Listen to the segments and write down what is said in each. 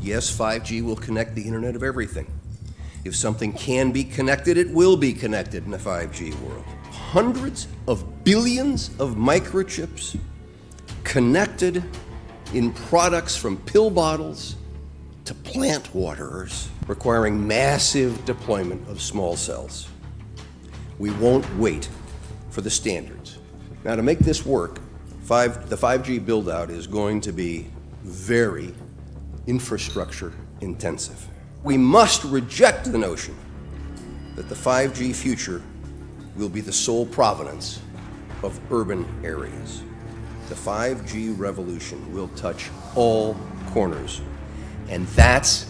Yes, 5G will connect the Internet of everything. If something can be connected, it will be connected in a 5G world. Hundreds of billions of microchips connected in products from pill bottles to plant waterers, requiring massive deployment of small cells. We won't wait for the standards. Now, to make this work, the 5G build-out is going to be very infrastructure intensive. We must reject the notion that the 5G future will be the sole provenance of urban areas. The 5G revolution will touch all corners, and that's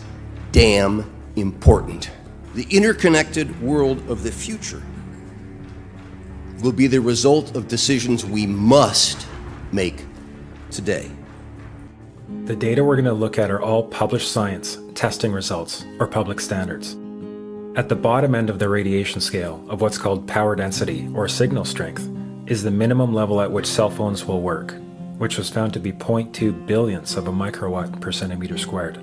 damn important. The interconnected world of the future will be the result of decisions we must make today. The data we're going to look at are all published science, testing results, or public standards. At the bottom end of the radiation scale of what's called power density or signal strength is the minimum level at which cell phones will work, which was found to be 0.2 billionths of a microwatt per centimeter squared.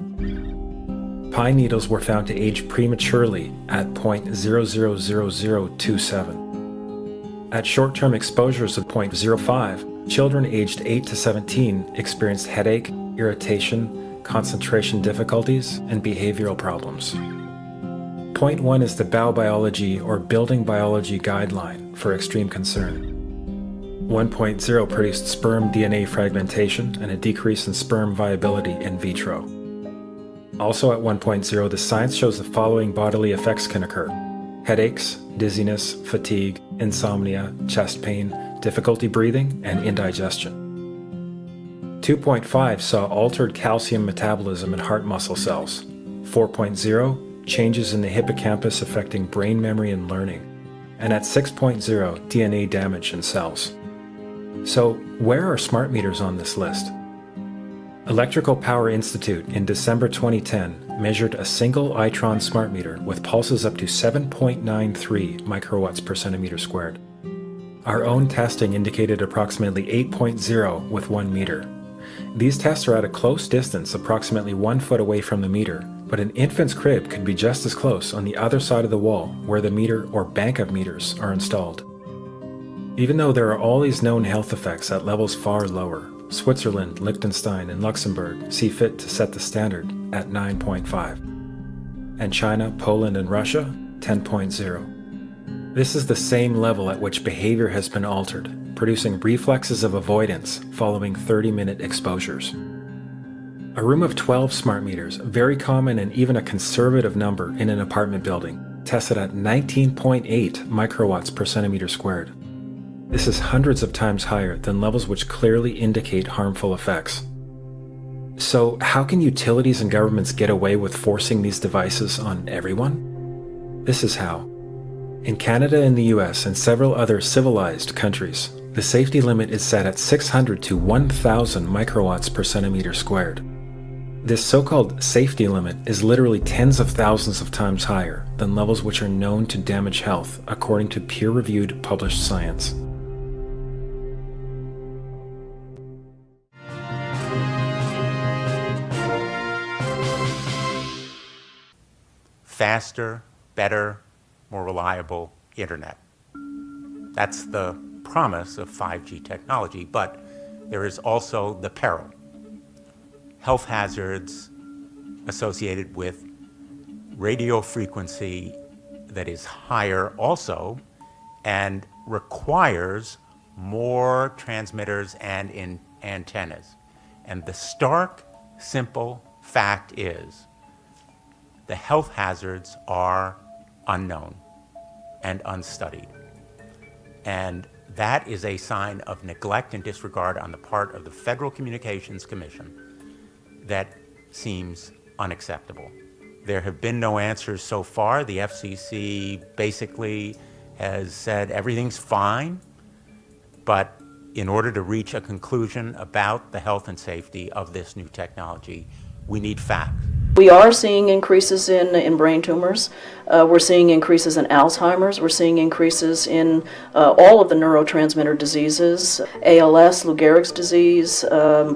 Pine needles were found to age prematurely at 0.000027. At short-term exposures of 0.05, children aged 8 to 17 experienced headache, irritation, concentration difficulties, and behavioral problems. Point 1 is the Biobiology or Building Biology Guideline for extreme concern. 1.0 produced sperm DNA fragmentation and a decrease in sperm viability in vitro. Also at 1.0, the science shows the following bodily effects can occur: headaches, dizziness, fatigue, insomnia, chest pain, difficulty breathing, and indigestion. 2.5 saw altered calcium metabolism in heart muscle cells. 4.0, changes in the hippocampus affecting brain memory and learning. And at 6.0, DNA damage in cells. So, where are smart meters on this list? Electrical Power Institute in December 2010 measured a single Itron smart meter with pulses up to 7.93 microwatts per centimeter squared. Our own testing indicated approximately 8.0 with 1 meter. These tests are at a close distance, approximately 1 foot away from the meter, but an infant's crib could be just as close on the other side of the wall where the meter or bank of meters are installed. Even though there are all these known health effects at levels far lower, Switzerland, Liechtenstein, and Luxembourg see fit to set the standard at 9.5. And China, Poland, and Russia, 10.0. This is the same level at which behavior has been altered, producing reflexes of avoidance following 30-minute exposures. A room of 12 smart meters, very common and even a conservative number in an apartment building, tested at 19.8 microwatts per centimeter squared. This is hundreds of times higher than levels which clearly indicate harmful effects. So how can utilities and governments get away with forcing these devices on everyone? This is how. In Canada and the US and several other civilized countries, the safety limit is set at 600 to 1,000 microwatts per centimeter squared. This so-called safety limit is literally tens of thousands of times higher than levels which are known to damage health according to peer-reviewed published science. Faster, better, more reliable internet. That's the promise of 5G technology, but there is also the peril. Health hazards associated with radio frequency that is higher also and requires more transmitters and antennas. And the stark, simple fact is the health hazards are unknown and unstudied. And that is a sign of neglect and disregard on the part of the Federal Communications Commission that seems unacceptable. There have been no answers so far. The FCC basically has said everything's fine, but in order to reach a conclusion about the health and safety of this new technology, we need facts. We are seeing increases in brain tumors. We're seeing increases in Alzheimer's. We're seeing increases in all of the neurotransmitter diseases, ALS, Lou Gehrig's disease,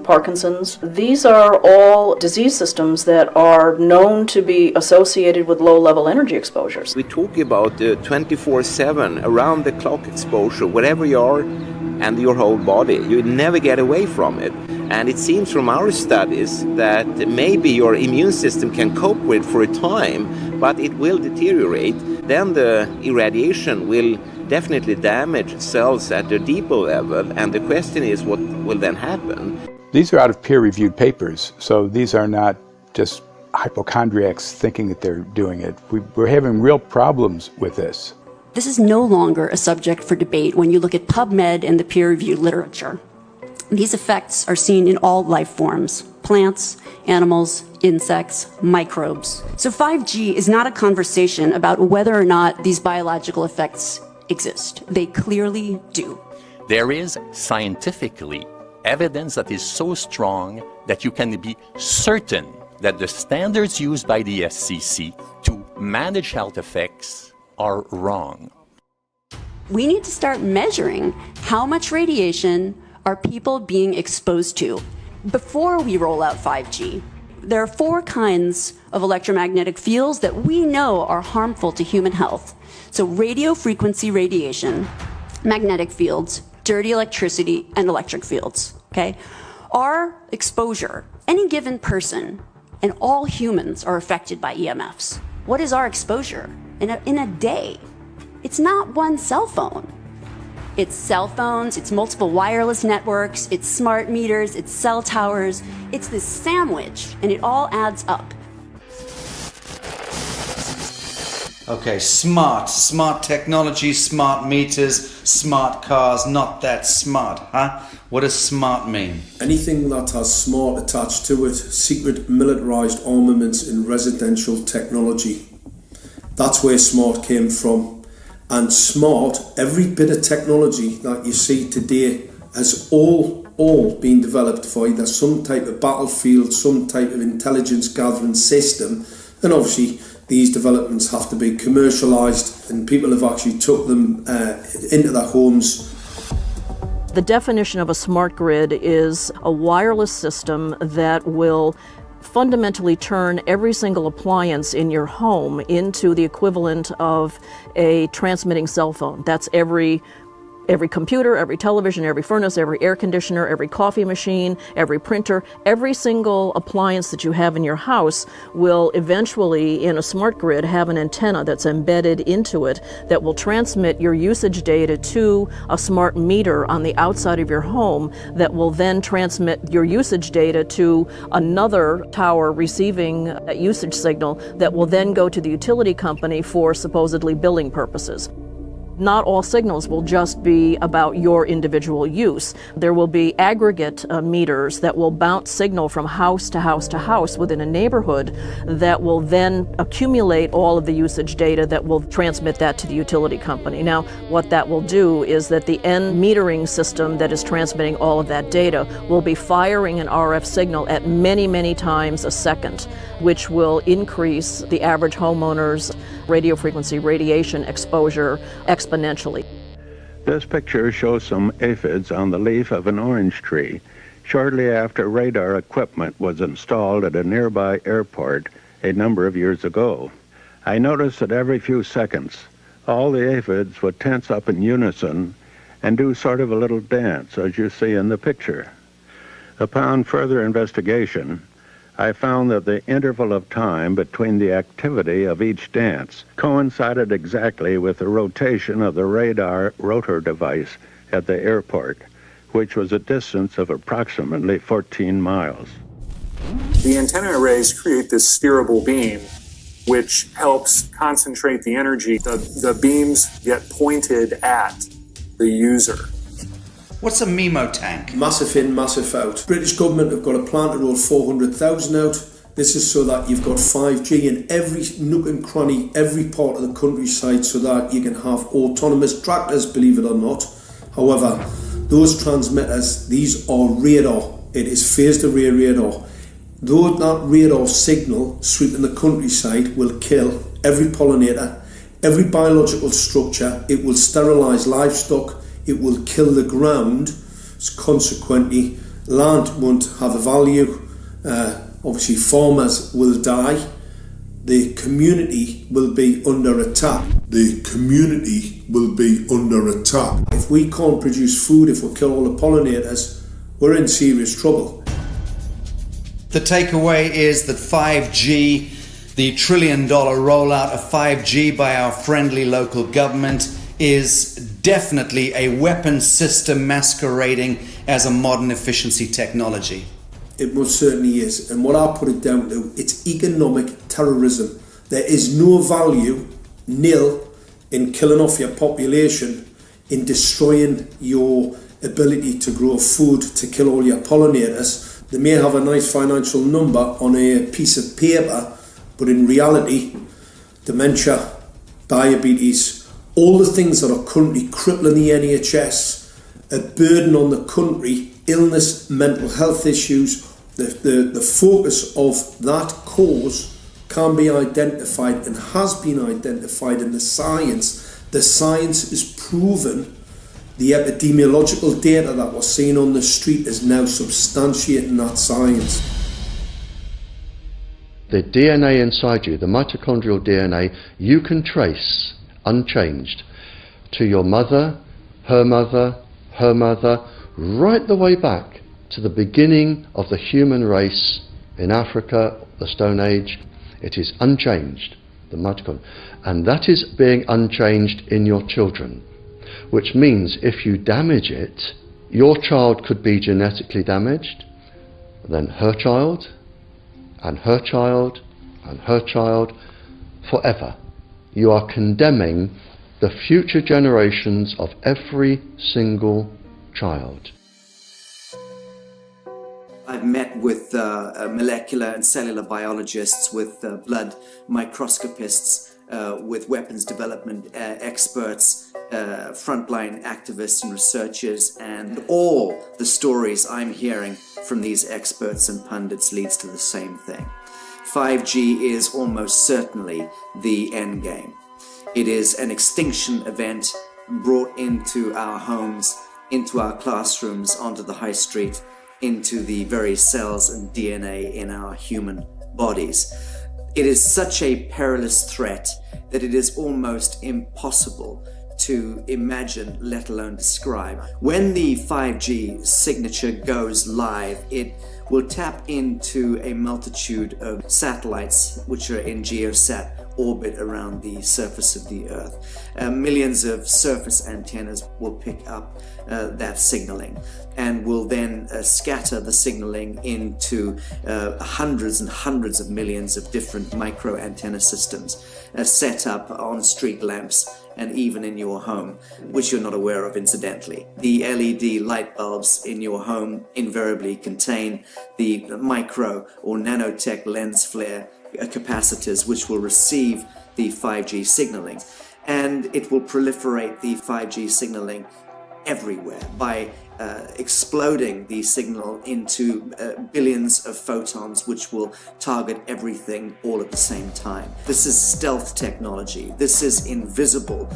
Parkinson's. These are all disease systems that are known to be associated with low-level energy exposures. We talk about 24/7, around-the-clock exposure, wherever you are and your whole body. You never get away from it. And it seems from our studies that maybe your immune system can cope with for a time, but it will deteriorate. Then the irradiation will definitely damage cells at a deeper level, and the question is what will then happen? These are out of peer-reviewed papers, so these are not just hypochondriacs thinking that they're doing it. We're having real problems with this. This is no longer a subject for debate when you look at PubMed and the peer-reviewed literature. These effects are seen in all life forms: plants, animals, insects, microbes. So 5G is not a conversation about whether or not these biological effects exist. They clearly do. There is scientifically evidence that is so strong that you can be certain that the standards used by the FCC to manage health effects are wrong. We need to start measuring how much radiation are people being exposed to before we roll out 5G. There are 4 kinds of electromagnetic fields that we know are harmful to human health. So radio frequency radiation, magnetic fields, dirty electricity, and electric fields, okay? Our exposure, any given person, and all humans are affected by EMFs. What is our exposure in a day? It's not one cell phone. It's cell phones, it's multiple wireless networks, it's smart meters, it's cell towers. It's this sandwich, and it all adds up. Okay, smart technology, smart meters, smart cars, not that smart, huh? What does smart mean? Anything that has smart attached to it, secret militarized armaments in residential technology. That's where smart came from. And smart, every bit of technology that you see today has all been developed for either some type of battlefield, some type of intelligence gathering system, and obviously these developments have to be commercialised, and people have actually took them into their homes. The definition of a smart grid is a wireless system that will fundamentally turn every single appliance in your home into the equivalent of a transmitting cell phone. That's every computer, every television, every furnace, every air conditioner, every coffee machine, every printer, every single appliance that you have in your house will eventually, in a smart grid, have an antenna that's embedded into it that will transmit your usage data to a smart meter on the outside of your home that will then transmit your usage data to another tower receiving that usage signal that will then go to the utility company for supposedly billing purposes. Not all signals will just be about your individual use. There will be aggregate meters that will bounce signal from house to house to house within a neighborhood that will then accumulate all of the usage data that will transmit that to the utility company. Now, what that will do is that the end metering system that is transmitting all of that data will be firing an RF signal at many, many times a second, which will increase the average homeowner's radio frequency radiation exposure exponentially. This picture shows some aphids on the leaf of an orange tree shortly after radar equipment was installed at a nearby airport a number of years ago. I noticed that every few seconds all the aphids would tense up in unison and do sort of a little dance, as you see in the picture. Upon further investigation, I found that the interval of time between the activity of each dance coincided exactly with the rotation of the radar rotor device at the airport, which was a distance of approximately 14 miles. The antenna arrays create this steerable beam, which helps concentrate the energy. The beams get pointed at the user. What's a MIMO tank? Massive in, massive out. British government have got a plan to roll 400,000 out. This is so that you've got 5G in every nook and cranny, every part of the countryside, so that you can have autonomous tractors, believe it or not. However, those transmitters, these are radar. It is phased array radar. Though that radar signal sweeping the countryside will kill every pollinator, every biological structure, it will sterilise livestock, it will kill the ground, so consequently land won't have a value, obviously farmers will die, the community will be under attack. The community will be under attack. If we can't produce food, if we kill all the pollinators, we're in serious trouble. The takeaway is that 5G, the $1 trillion rollout of 5G by our friendly local government, is definitely a weapon system masquerading as a modern efficiency technology. It most certainly is. And what I put it down to, it's economic terrorism. There is no value, nil, in killing off your population, in destroying your ability to grow food, to kill all your pollinators. They may have a nice financial number on a piece of paper, but in reality, dementia, diabetes, all the things that are currently crippling the NHS, a burden on the country, illness, mental health issues, the focus of that cause can be identified and has been identified in the science. The science is proven. The epidemiological data that we're seeing on the street is now substantiating that science. The DNA inside you, the mitochondrial DNA, you can trace unchanged to your mother, her mother, right the way back to the beginning of the human race in Africa, the Stone Age. It is unchanged, the mitochondria, and that is being unchanged in your children, which means if you damage it, your child could be genetically damaged, then her child, and her child, and her child, forever. You are condemning the future generations of every single child. I've met with molecular and cellular biologists, with blood microscopists, with weapons development experts, frontline activists and researchers, and all the stories I'm hearing from these experts and pundits leads to the same thing. 5G is almost certainly the end game. It is an extinction event brought into our homes, into our classrooms, onto the high street, into the very cells and DNA in our human bodies. It is such a perilous threat that it is almost impossible to imagine, let alone describe. When the 5G signature goes live, it will tap into a multitude of satellites which are in geosat orbit around the surface of the Earth. Millions of surface antennas will pick up that signaling and will then scatter the signaling into hundreds and hundreds of millions of different micro antenna systems set up on street lamps and even in your home, which you're not aware of incidentally. The LED light bulbs in your home invariably contain the micro or nanotech lens flare capacitors which will receive the 5G signaling, and it will proliferate the 5G signaling everywhere by exploding the signal into billions of photons which will target everything all at the same time. This is stealth technology. This is invisible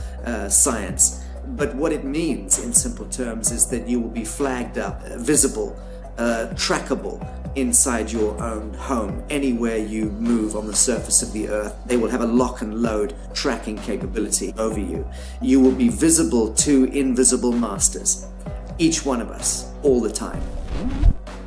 science. But what it means in simple terms is that you will be flagged up, visible, trackable inside your own home. Anywhere you move on the surface of the Earth, they will have a lock and load tracking capability over you. You will be visible to invisible masters, each one of us, all the time.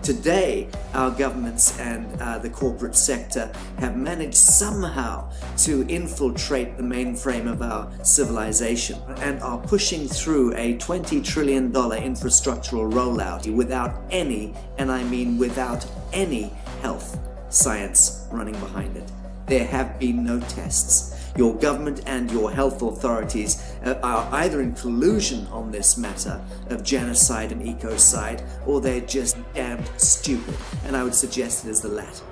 Today, our governments and the corporate sector have managed somehow to infiltrate the mainframe of our civilization and are pushing through a $20 trillion infrastructural rollout without any, and I mean without any, health science running behind it. There have been no tests. Your government and your health authorities are either in collusion on this matter of genocide and ecocide, or they're just damned stupid, and I would suggest it is the latter.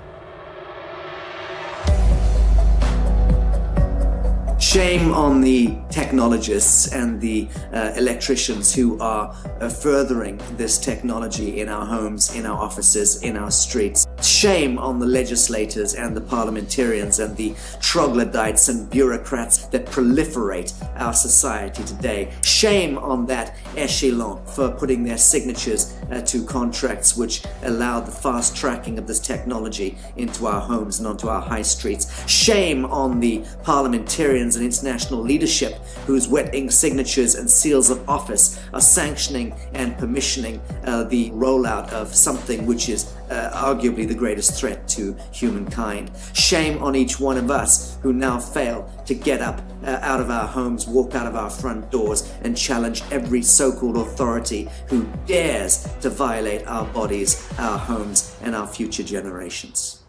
Shame on the technologists and the electricians who are furthering this technology in our homes, in our offices, in our streets. Shame on the legislators and the parliamentarians and the troglodytes and bureaucrats that proliferate our society today. Shame on that echelon for putting their signatures to contracts which allow the fast tracking of this technology into our homes and onto our high streets. Shame on the parliamentarians and international leadership whose wet ink signatures and seals of office are sanctioning and permissioning the rollout of something which is arguably the greatest threat to humankind. Shame on each one of us who now fail to get up out of our homes, walk out of our front doors and challenge every so-called authority who dares to violate our bodies, our homes and our future generations.